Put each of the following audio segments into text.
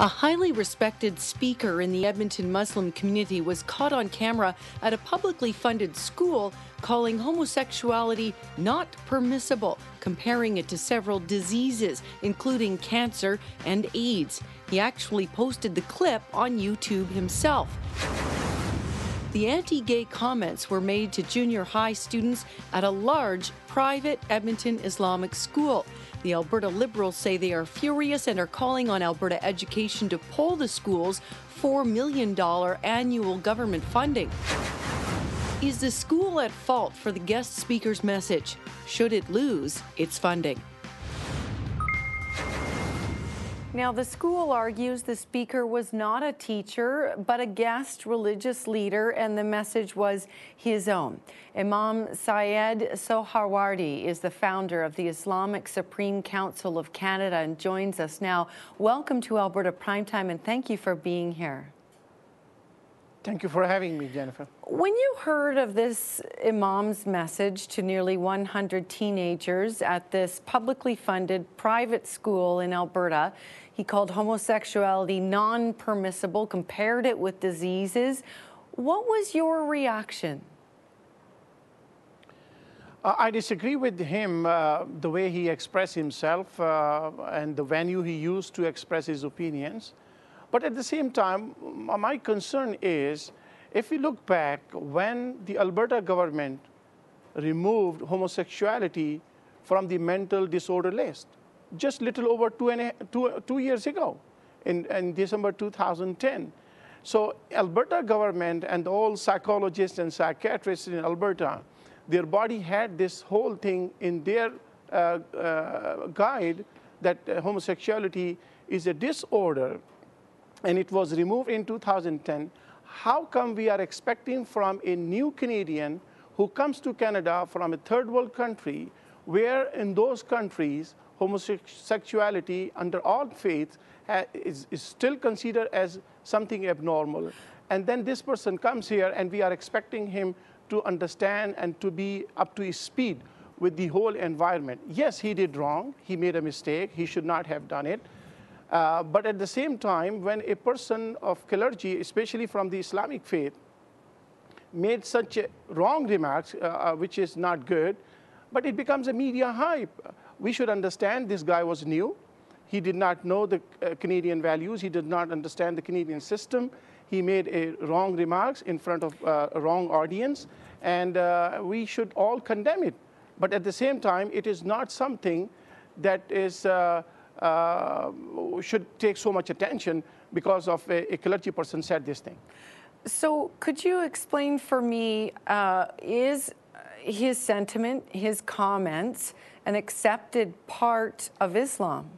A highly respected speaker in the Edmonton Muslim community was caught on camera at a publicly funded school calling homosexuality not permissible, comparing it to several diseases, including cancer and AIDS. He actually posted the clip on YouTube himself. The anti-gay comments were made to junior high students at a large private Edmonton Islamic school. The Alberta Liberals say they are furious and are calling on Alberta Education to pull the school's $4 million annual government funding. Is the school at fault for the guest speaker's message? Should it lose its funding? Now, the school argues the speaker was not a teacher, but a guest religious leader, and the message was his own. Imam Syed Sohrawardy is the founder of the Islamic Supreme Council of Canada and joins us now. Welcome to Alberta Primetime, and thank you for being here. Thank you for having me, Jennifer. When you heard of this imam's message to nearly 100 teenagers at this publicly funded private school in Alberta, he called homosexuality non-permissible, compared it with diseases. What was your reaction? I disagree with him, the way he expressed himself and the venue he used to express his opinions. But at the same time, my concern is, if we look back, when the Alberta government removed homosexuality from the mental disorder list, just little over two years ago, in December 2010. So Alberta government and all psychologists and psychiatrists in Alberta, their body had this whole thing in their guide that homosexuality is a disorder, and it was removed in 2010. How come we are expecting from a new Canadian who comes to Canada from a third world country, where in those countries homosexuality under all faiths is still considered as something abnormal, and then this person comes here and we are expecting him to understand and to be up to his speed with the whole environment? Yes, he did wrong, he made a mistake, he should not have done it. But at the same time, when a person of clergy, especially from the Islamic faith, made such wrong remarks, which is not good, but it becomes a media hype. We should understand this guy was new. He did not know the Canadian values. He did not understand the Canadian system. He made wrong remarks in front of a wrong audience, and we should all condemn it. But at the same time, it is not something that is should take so much attention because of a clergy person said this thing. So could you explain for me, is his sentiment, his comments, an accepted part of Islam?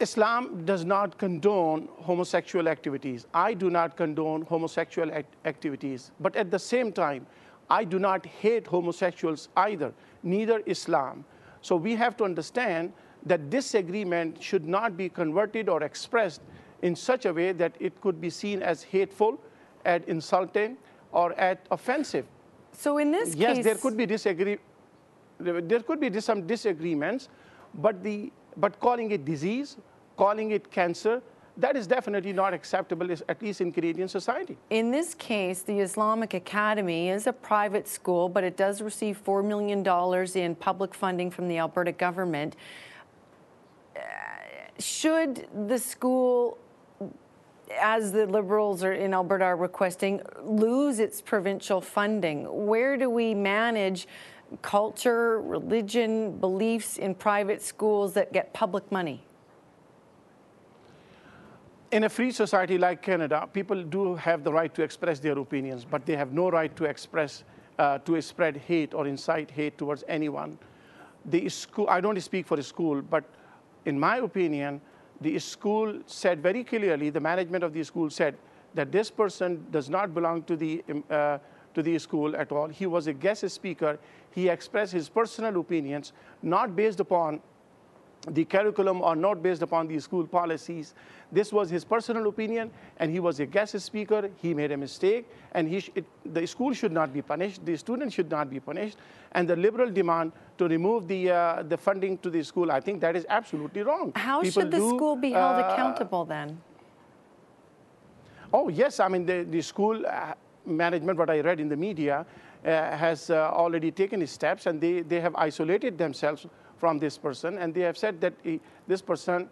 Islam does not condone homosexual activities. I do not condone homosexual activities. But at the same time, I do not hate homosexuals either, neither Islam. So we have to understand that disagreement should not be converted or expressed in such a way that it could be seen as hateful, as insulting, or as offensive. So in this yes, case, there could be some disagreements, but calling it disease, calling it cancer, that is definitely not acceptable, at least in Canadian society. In this case, the Islamic Academy is a private school, but it does receive $4 million in public funding from the Alberta government. Should the school, as the Liberals in Alberta are requesting, lose its provincial funding? Where do we manage culture, religion, beliefs in private schools that get public money? In a free society like Canada, people do have the right to express their opinions, but they have no right to express, to spread hate or incite hate towards anyone. The school, I don't speak for the school, but in my opinion, the school said very clearly, the management of the school said that this person does not belong to the school at all. He was a guest speaker. He expressed his personal opinions, not based upon the curriculum are not based upon the school policies. This was his personal opinion, and he was a guest speaker. He made a mistake, and the school should not be punished. The students should not be punished. And the liberal demand to remove the funding to the school, I think that is absolutely wrong. How should the school be held accountable then? Oh, yes. I mean, the school management, what I read in the media, has already taken steps, and they have isolated themselves from this person, and they have said that this person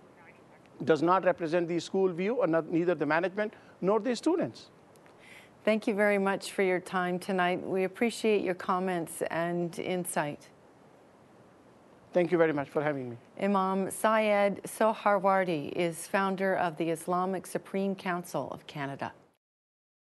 does not represent the school view, or neither the management nor the students. Thank you very much for your time tonight. We appreciate your comments and insight. Thank you very much for having me. Imam Syed Soharwardi is founder of the Islamic Supreme Council of Canada.